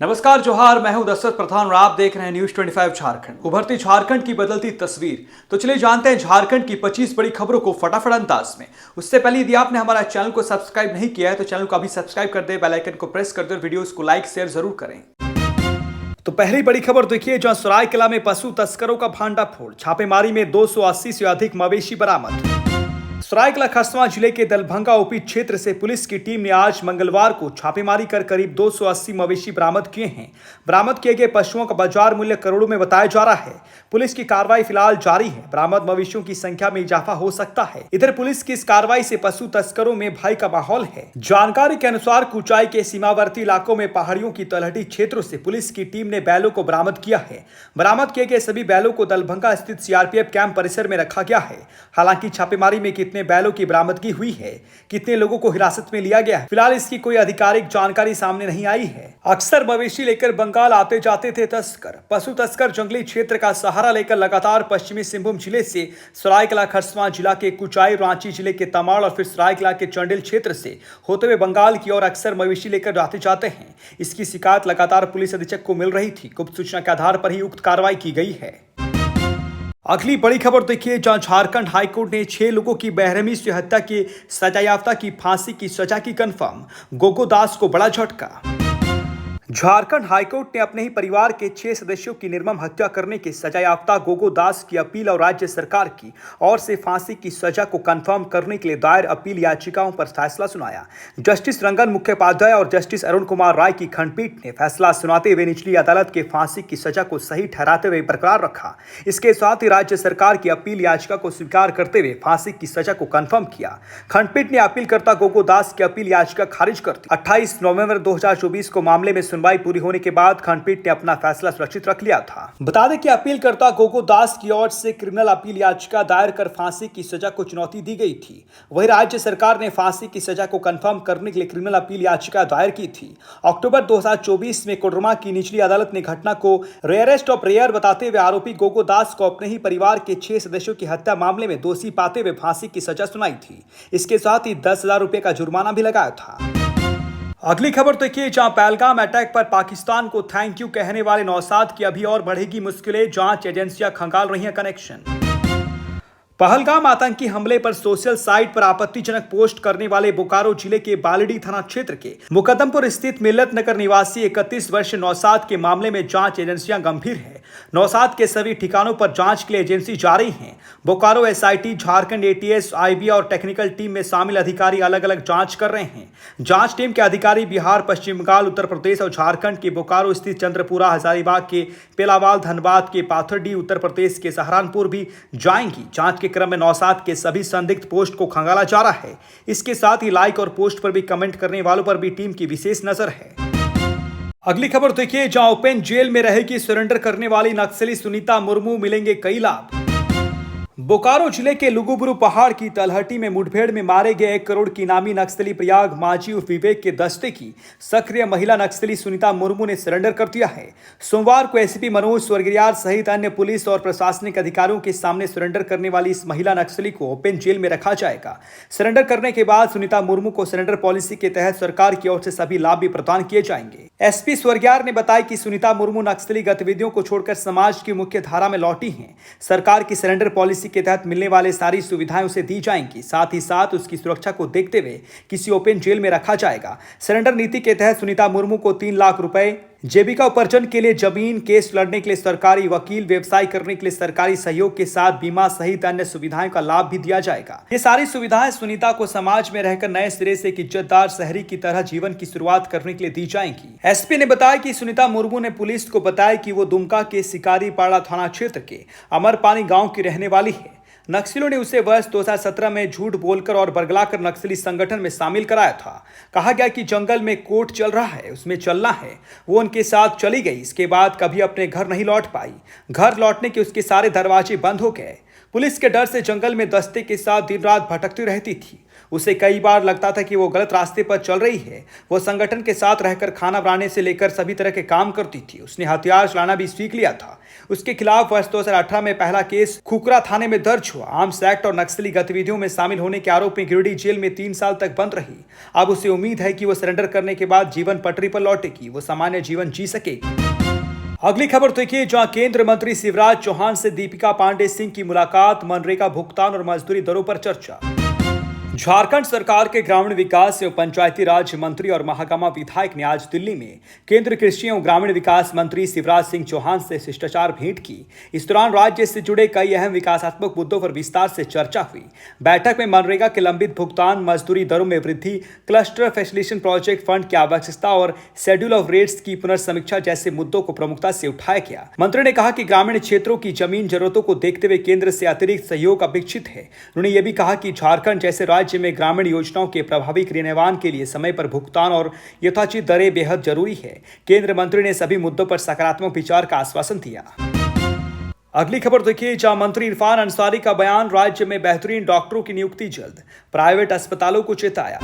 नमस्कार जोहार, मैं हूं दशरथ प्रधान और आप देख रहे हैं न्यूज 25 झारखंड। उभरती झारखंड की बदलती तस्वीर। तो चलिए जानते हैं झारखंड की 25 बड़ी खबरों को फटाफट अंदाज में। उससे पहले यदि आपने हमारा चैनल को सब्सक्राइब नहीं किया है तो चैनल को अभी सब्सक्राइब कर दे, बेल आइकन को प्रेस कर दे और वीडियोस को लाइक शेयर जरूर करें। तो पहली बड़ी खबर देखिए, जहां सरायकेला में पशु तस्करों का भांडाफोड़, छापेमारी में 280 से अधिक मवेशी बरामद। सरायकेला खरसावां जिले के दलभंगा ओपी क्षेत्र से पुलिस की टीम ने आज मंगलवार को छापेमारी कर करीब 280 मवेशी बरामद किए हैं। बरामद किए गए पशुओं का बाजार मूल्य करोड़ों में बताया जा रहा है। पुलिस की कार्रवाई फिलहाल जारी है। बरामद मवेशियों की संख्या में इजाफा हो सकता है। इधर पुलिस की इस कार्रवाई से पशु तस्करों में भय का माहौल है। जानकारी के अनुसार कुचाई के सीमावर्ती इलाकों में पहाड़ियों की तलहटी क्षेत्रों से पुलिस की टीम ने बैलों को बरामद किया है। बरामद किए गए सभी बैलों को दलभंगा स्थित सीआरपीएफ कैंप परिसर में रखा गया है। हालांकि छापेमारी में कितने बैलों की बरामदगी हुई है, कितने लोगों को हिरासत में लिया गया है, फिलहाल इसकी कोई आधिकारिक जानकारी सामने नहीं आई है। अक्सर मवेशी लेकर बंगाल आते जाते थे तस्कर। पशु तस्कर जंगली क्षेत्र का सहारा लेकर लगातार पश्चिमी सिंहभूम जिले से सरायकेला खरसावां जिला के कुचाई, रांची जिले के तमाड़ और फिर सरायकेला के चंडेल क्षेत्र से होते हुए बंगाल की ओर अक्सर मवेशी लेकर आते जाते हैं। इसकी शिकायत लगातार पुलिस अधीक्षक को मिल रही थी। गुप्त सूचना के आधार पर ही उक्त कार्रवाई की गई है। अगली बड़ी खबर देखिए, जहां झारखंड हाईकोर्ट ने 6 लोगों की बेरहमी से हत्या की सजायाफ्ता की फांसी की सजा की कन्फर्म। गोगो दास को बड़ा झटका। झारखंड हाईकोर्ट ने अपने ही परिवार के 6 सदस्यों की निर्मम हत्या करने के सजायाफ्ता गोगो दास की अपील और राज्य सरकार की ओर से फांसी की सजा को कंफर्म करने के लिए दायर अपील याचिकाओं पर फैसला सुनाया। जस्टिस रंगन मुखोपाध्याय और जस्टिस अरुण कुमार राय की खंडपीठ ने फैसला सुनाते हुए निचली अदालत के फांसी की सजा को सही ठहराते हुए बरकरार रखा। इसके साथ ही राज्य सरकार की अपील याचिका को स्वीकार करते हुए फांसी की सजा को कंफर्म किया। खंडपीठ ने अपीलकर्ता गोगो दास की अपील याचिका खारिज कर दी। 28 नवंबर 2024 को मामले में सुनवाई पूरी होने के बाद खंडपीठ ने अपना फैसला सुरक्षित रख लिया था। बता दें कि अपीलकर्ता गोगो दास की ओर से क्रिमिनल अपील याचिका दायर कर फांसी की सजा को चुनौती दी गई थी। वहीं राज्य सरकार ने फांसी की सजा को कंफर्म करने के लिए क्रिमिनल अपील याचिका दायर की थी। अक्टूबर 2024 में कोडरमा की निचली अदालत ने घटना को रेयरेस्ट ऑफ रेयर बताते हुए आरोपी गोगो दास को अपने ही परिवार के 6 सदस्यों की हत्या मामले में दोषी पाते हुए फांसी की सजा सुनाई थी। इसके साथ ही 10,000 रुपए का जुर्माना भी लगाया था। अगली खबर देखिए, जहां पहलगाम अटैक पर पाकिस्तान को थैंक यू कहने वाले नौसाद की अभी और बढ़ेगी मुश्किलें, जांच एजेंसियां खंगाल रही हैं कनेक्शन। पहलगाम आतंकी हमले पर सोशल साइट पर आपत्तिजनक पोस्ट करने वाले बोकारो जिले के बालिडी थाना क्षेत्र के मुकदमपुर स्थित मिल्लत नगर निवासी 31 वर्षीय नौसाद के मामले में जांच एजेंसियां गंभीर है। नौसाद के सभी ठिकानों पर जांच के लिए एजेंसी जा रही है। Bokaro SIT, Jharkhand ATS, IB और टेक्निकल टीम में शामिल अधिकारी अलग अलग जांच कर रहे हैं। जांच टीम के अधिकारी बिहार, पश्चिम बंगाल, उत्तर प्रदेश और झारखंड के बोकारो स्थित चंद्रपुरा, हजारीबाग के पेलावाल, धनबाद के पाथरडी, उत्तर प्रदेश के सहारनपुर भी जाएंगी। जांच के क्रम में नौसाद के सभी संदिग्ध पोस्ट को खंगाला जा रहा है। इसके साथ ही लाइक और पोस्ट पर भी कमेंट करने वालों पर भी टीम की विशेष नजर है। अगली खबर देखिए, जहां ओपन जेल में रहेगी सरेंडर करने वाली नक्सली सुनीता मुर्मू, मिलेंगे कई लाभ। बोकारो जिले के लुगुबुरु पहाड़ की तलहटी में मुठभेड़ में मारे गए 1 करोड़ की इनामी नक्सली प्रयाग मांझी उर्फ विवेक के दस्ते की सक्रिय महिला नक्सली सुनीता मुर्मू ने सरेंडर कर दिया है। सोमवार को एसपी मनोज स्वर्गियार सहित अन्य पुलिस और प्रशासनिक अधिकारियों के सामने सरेंडर करने वाली इस महिला नक्सली को ओपन जेल में रखा जाएगा। सरेंडर करने के बाद सुनीता मुर्मू को सरेंडर पॉलिसी के तहत सरकार की ओर से सभी लाभ भी प्रदान किए जाएंगे। एसपी स्वर्गियार ने बताया कि सुनीता मुर्मू नक्सली गतिविधियों को छोड़कर समाज की मुख्य धारा में लौटी हैं। सरकार की सरेंडर पॉलिसी के तहत मिलने वाले सारी सुविधाएं उसे दी जाएंगी। साथ ही साथ उसकी सुरक्षा को देखते हुए किसी ओपन जेल में रखा जाएगा। सरेंडर नीति के तहत सुनीता मुर्मू को 3 लाख रुपए, जीविका उपार्जन के लिए जमीन, केस लड़ने के लिए सरकारी वकील, व्यवसाय करने के लिए सरकारी सहयोग के साथ बीमा सहित अन्य सुविधाओं का लाभ भी दिया जाएगा। ये सारी सुविधाएं सुनीता को समाज में रहकर नए सिरे से एक इज्जतदार शहरी की तरह जीवन की शुरुआत करने के लिए दी जाएंगी। एसपी ने बताया कि सुनीता मुर्मू ने पुलिस को बताया कि वो दुमका के शिकारीपाड़ा थाना क्षेत्र के अमरपानी गाँव की रहने वाली है। नक्सलियों ने उसे वर्ष 2017 में झूठ बोलकर और बरगलाकर नक्सली संगठन में शामिल कराया था। कहा गया कि जंगल में कोर्ट चल रहा है, उसमें चलना है। वो उनके साथ चली गई। इसके बाद कभी अपने घर नहीं लौट पाई। घर लौटने के उसके सारे दरवाजे बंद हो गए। पुलिस के डर से जंगल में दस्ते के साथ दिन रात भटकती रहती थी। उसे कई बार लगता था कि वो गलत रास्ते पर चल रही है। वो संगठन के साथ रहकर खाना बनाने से लेकर सभी तरह के काम करती थी। उसने हथियार चलाना भी सीख लिया था। उसके खिलाफ वर्ष 2018 में पहला केस खुकरा थाने में दर्ज हुआ। आर्म्स एक्ट और नक्सली गतिविधियों में शामिल होने के आरोप में गिरिडीह जेल में 3 साल तक बंद रही। अब उसे उम्मीद है कि वो सरेंडर करने के बाद जीवन पटरी पर लौटेगी, वो सामान्य जीवन जी सकेगी। अगली खबर देखिए, जहां केंद्रीय मंत्री शिवराज चौहान से दीपिका पांडे सिंह की मुलाकात, मनरेगा भुगतान और मजदूरी दरों पर चर्चा। झारखंड सरकार के ग्रामीण विकास एवं पंचायती राज मंत्री और महागामा विधायक ने आज दिल्ली में केंद्रीय कृषि एवं ग्रामीण विकास मंत्री शिवराज सिंह चौहान से शिष्टाचार भेंट की। इस दौरान राज्य से जुड़े कई अहम विकासात्मक मुद्दों पर विस्तार से चर्चा हुई। बैठक में मनरेगा के लंबित भुगतान, मजदूरी दरों में वृद्धि, क्लस्टर फैसिलिटेशन प्रोजेक्ट फंड की आवश्यकता और शेड्यूल ऑफ रेट्स की पुनर्समीक्षा जैसे मुद्दों को प्रमुखता से उठाया गया। मंत्री ने कहा कि ग्रामीण क्षेत्रों की जमीन जरूरतों को देखते हुए केंद्र से अतिरिक्त सहयोग अपेक्षित है। उन्होंने यह भी कहा कि झारखंड जैसे राज्य में ग्रामीण योजनाओं के प्रभावी क्रियान्वयन के लिए समय पर भुगतान और यथोचित दरें बेहद जरूरी है। केंद्रीय मंत्री ने सभी मुद्दों पर सकारात्मक विचार का आश्वासन दिया। अगली खबर देखिए, जहां मंत्री इरफान अंसारी का बयान, राज्य में बेहतरीन डॉक्टरों की नियुक्ति जल्द, प्राइवेट अस्पतालों को चेताया।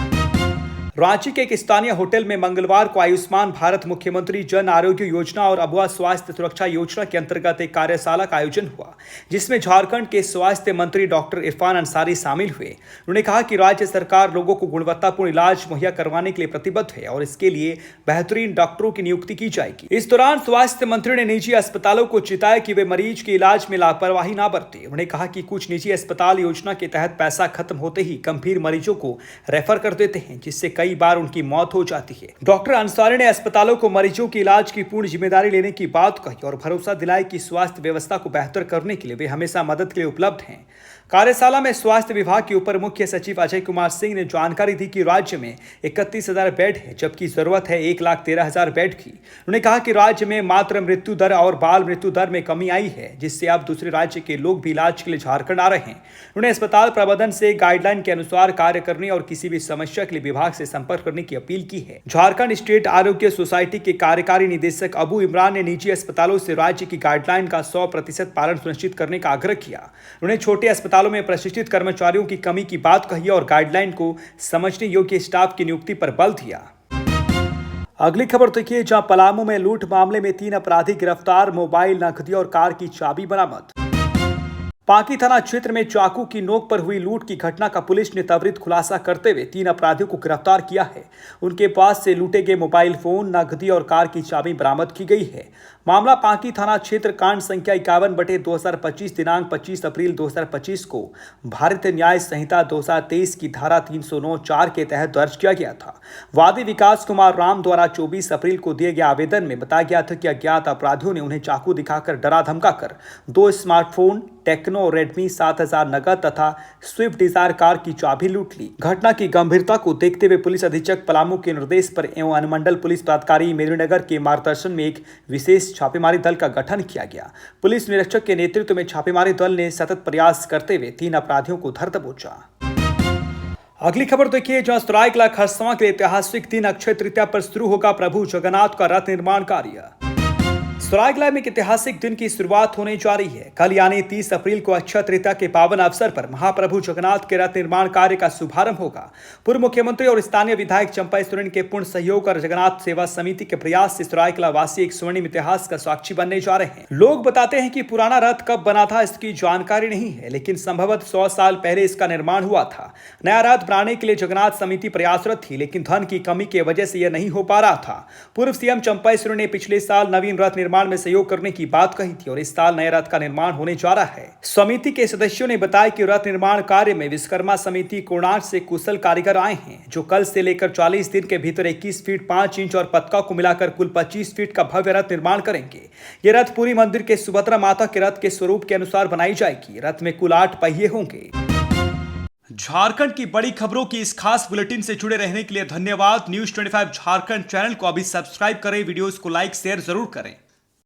रांची के एक स्थानीय होटल में मंगलवार को आयुष्मान भारत मुख्यमंत्री जन आरोग्य योजना और अबुआ स्वास्थ्य सुरक्षा योजना के अंतर्गत एक कार्यशाला का आयोजन हुआ, जिसमें झारखंड के स्वास्थ्य मंत्री डॉक्टर इरफान अंसारी शामिल हुए। उन्होंने कहा कि राज्य सरकार लोगों को गुणवत्तापूर्ण इलाज मुहैया करवाने के लिए प्रतिबद्ध है और इसके लिए बेहतरीन डॉक्टरों की नियुक्ति की जाएगी। इस दौरान स्वास्थ्य मंत्री ने निजी अस्पतालों को चेताया कि वे मरीज के इलाज में लापरवाही न बरतें। उन्होंने कहा कि कुछ निजी अस्पताल योजना के तहत पैसा खत्म होते ही गंभीर मरीजों को रेफर कर देते हैं, जिससे कई बार उनकी मौत हो जाती है। डॉक्टर अंसारी ने अस्पतालों को मरीजों के इलाज की पूर्ण जिम्मेदारी लेने की बात कही और भरोसा दिलाया कि स्वास्थ्य व्यवस्था को बेहतर करने के लिए वे हमेशा मदद के लिए उपलब्ध हैं। कार्यशाला में स्वास्थ्य विभाग के उपर मुख्य सचिव अजय कुमार सिंह ने जानकारी दी कि राज्य में 31,000 बेड है, जबकि जरूरत है 1,13,000 बेड की। उन्होंने कहा कि राज्य में मातृ मृत्यु दर और बाल मृत्यु दर में कमी आई है, जिससे अब दूसरे राज्य के लोग भी इलाज के लिए झारखंड आ रहे हैं। उन्होंने अस्पताल प्रबंधन से गाइडलाइन के अनुसार कार्य करने और किसी भी समस्या के लिए विभाग से संपर्क करने की अपील की है। झारखंड स्टेट आरोग्य सोसाइटी के कार्यकारी निदेशक अबू इमरान ने निजी अस्पतालों से राज्य की गाइडलाइन का 100% पालन सुनिश्चित करने का आग्रह किया। उन्होंने छोटे अस्पतालों में प्रशिक्षित कर्मचारियों की कमी की बात कही और गाइडलाइन को समझने योग्य स्टाफ की नियुक्ति पर बल दिया। अगली खबर देखिए, जहां पलामू में लूट मामले में 3 अपराधी गिरफ्तार, मोबाइल, नकदी और कार की चाबी बरामद। पांकी थाना क्षेत्र में चाकू की नोक पर हुई लूट की घटना का पुलिस ने त्वरित खुलासा करते हुए 3 अपराधियों को गिरफ्तार किया है। उनके पास से लूटे गए मोबाइल फोन, नकदी और कार की चाबी बरामद की गई है। मामला पांकी थाना क्षेत्र कांड संख्या 51/2025 दिनांक 25 अप्रैल 2025 को भारतीय न्याय संहिता 2023 की धारा 309(4) के तहत दर्ज किया गया था। वादी विकास कुमार राम द्वारा 24 अप्रैल को दिए गए आवेदन में बताया गया था कि अज्ञात अपराधियों ने उन्हें चाकू दिखाकर डरा धमकाकर 2 स्मार्टफोन, टेक्नो रेडमी 7000 नगद तथा स्विफ्ट डिजायर कार की चाबी लूट ली। घटना की गंभीरता को देखते हुए पुलिस अधीक्षक पलामू के निर्देश पर एवं अनुमंडल पुलिस पदाधिकारी मेदिनीनगर के मार्गदर्शन में एक विशेष छापेमारी दल का गठन किया गया। पुलिस निरीक्षक के नेतृत्व में छापेमारी दल ने सतत प्रयास करते हुए 3 अपराधियों को धर दबोचा। अगली खबर देखिए, जहां सरायकेला खरसावां के ऐतिहासिक दिन अक्षय तृतीया पर शुरू होगा प्रभु जगन्नाथ का रथ निर्माण कार्य। सरायकेला में एक ऐतिहासिक दिन की शुरुआत होने जा रही है। कल यानी 30 अप्रैल को अक्षय तृतीया के पावन अवसर पर महाप्रभु जगन्नाथ के रथ निर्माण कार्य का शुभारंभ होगा। पूर्व मुख्यमंत्री और स्थानीय विधायक चंपा सोरेन के पूर्ण सहयोग और जगन्नाथ सेवा समिति के प्रयास से सरायकेला वासी एक स्वर्णिम इतिहास का साक्षी बनने जा रहे हैं। लोग बताते हैं कि पुराना रथ कब बना था इसकी जानकारी नहीं है, लेकिन संभवतः 100 साल पहले इसका निर्माण हुआ था। नया रथ बनाने के लिए जगन्नाथ समिति प्रयासरत थी, लेकिन धन की कमी की वजह से यह नहीं हो पा रहा था। पूर्व सीएम चंपा सोरेन ने पिछले साल नवीन रथ निर्माण में सहयोग करने की बात कही थी और इस साल नए रथ का निर्माण होने जा रहा है। समिति के सदस्यों ने बताया कि रथ निर्माण कार्य में विश्वकर्मा समिति कोणार्क से कुशल कारीगर आए हैं, जो कल से लेकर 40 दिन के भीतर 21 फीट 5 इंच और पतका को मिलाकर कुल 25 फीट का भव्य रथ निर्माण करेंगे। यह रथ पूरी मंदिर के सुभद्रा माता के रथ के स्वरूप के अनुसार बनाई जाएगी। रथ में कुल 8 पहिए होंगे। झारखंड की बड़ी खबरों की इस खास बुलेटिन से जुड़े रहने के लिए धन्यवाद। न्यूज़ 25 झारखंड चैनल को अभी सब्सक्राइब करें, वीडियोस को लाइक शेयर जरूर करें।